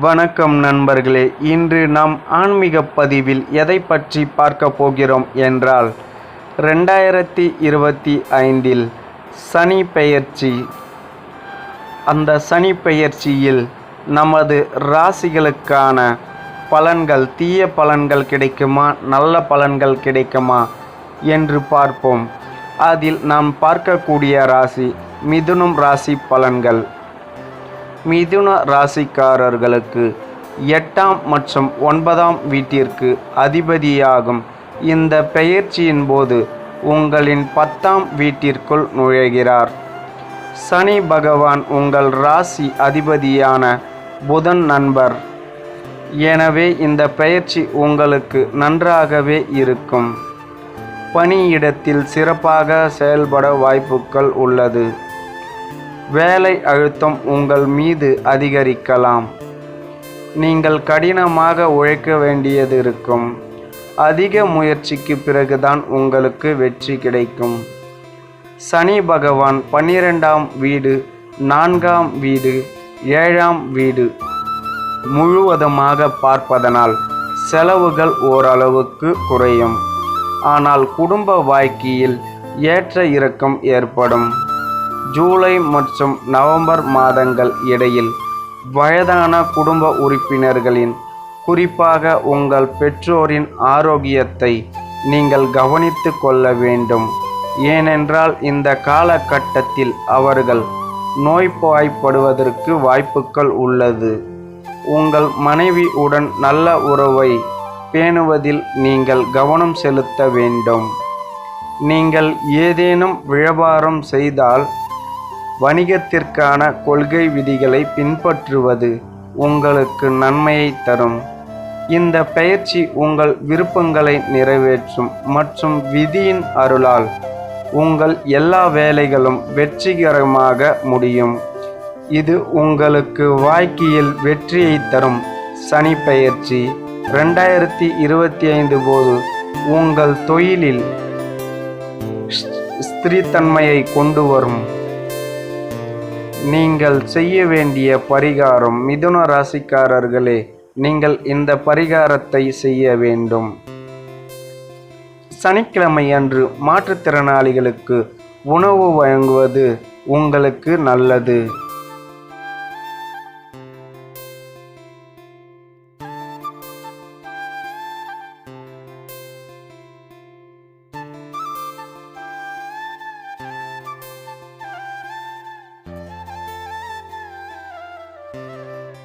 வணக்கம் நண்பர்களே. இன்று நாம் ஆன்மீக பதிவில் எதை பற்றி பார்க்க போகிறோம் என்றால் 2025 சனி பெயர்ச்சி. அந்த சனி பெயர்ச்சியில் நமது ராசிகளுக்கான பலன்கள், தீய பலன்கள் கிடைக்குமா, நல்ல பலன்கள் கிடைக்குமா என்று பார்ப்போம். அதில் நாம் பார்க்கக்கூடிய ராசி மிதுனம் ராசி பலன்கள். மிதுன ராசிக்காரர்களுக்கு 8ஆம் மற்றும் 9ஆம் வீட்டிற்கு அதிபதியாகும் இந்த பெயர்ச்சியின் போது உங்களின் 10ஆம் வீட்டிற்குள் நுழைகிறார். சனி பகவான் உங்கள் ராசி அதிபதியான புதன் நண்பர். எனவே இந்த பெயர்ச்சி உங்களுக்கு நன்றாகவே இருக்கும். பணியிடத்தில் சிறப்பாக செயல்பட வாய்ப்புகள் உள்ளது. வேலை அழுத்தம் உங்கள் மீது அதிகரிக்கலாம். நீங்கள் கடினமாக உழைக்க வேண்டியது இருக்கும். அதிக முயற்சிக்கு பிறகுதான் உங்களுக்கு வெற்றி கிடைக்கும். சனி பகவான் 12ஆம் வீடு, 4ஆம் வீடு, 7ஆம் வீடு முழுவதுமாக பார்ப்பதனால் செலவுகள் ஓரளவுக்கு குறையும். ஆனால் குடும்ப வாழ்க்கையில் ஏற்ற இறக்கம் ஏற்படும். ஜூலை மற்றும் நவம்பர் மாதங்கள் இடையில் வயதான குடும்ப உறுப்பினர்களின், குறிப்பாக உங்கள் பெற்றோரின் ஆரோக்கியத்தை நீங்கள் கவனித்து கொள்ள வேண்டும். ஏனென்றால் இந்த காலகட்டத்தில் அவர்கள் நோய்வாய்ப்படுவதற்கு வாய்ப்புகள் உள்ளது. உங்கள் மனைவியுடன் நல்ல உறவை பேணுவதில் நீங்கள் கவனம் செலுத்த வேண்டும். நீங்கள் ஏதேனும் வியாபாரம் செய்தால் வணிகத்திற்கான கொள்கை விதிகளை பின்பற்றுவது உங்களுக்கு நன்மையை தரும். இந்த பயிற்சி உங்கள் விருப்பங்களை நிறைவேற்றும் மற்றும் விதியின் அருளால் உங்கள் எல்லா வேலைகளும் வெற்றிகரமாக முடியும். இது உங்களுக்கு வாழ்க்கையில் வெற்றியை தரும். சனி பெயர்ச்சி 2025 போது உங்கள் தொழிலில் ஸ்திரத்தன்மையை கொண்டு வரும். நீங்கள் செய்ய வேண்டிய பரிகாரம், மிதுன ராசிக்காரர்களே, நீங்கள் இந்த பரிகாரத்தை செய்ய வேண்டும். சனிக்கிழமை அன்று மாற்றுத்திறனாளிகளுக்கு உணவு வழங்குவது உங்களுக்கு நல்லது.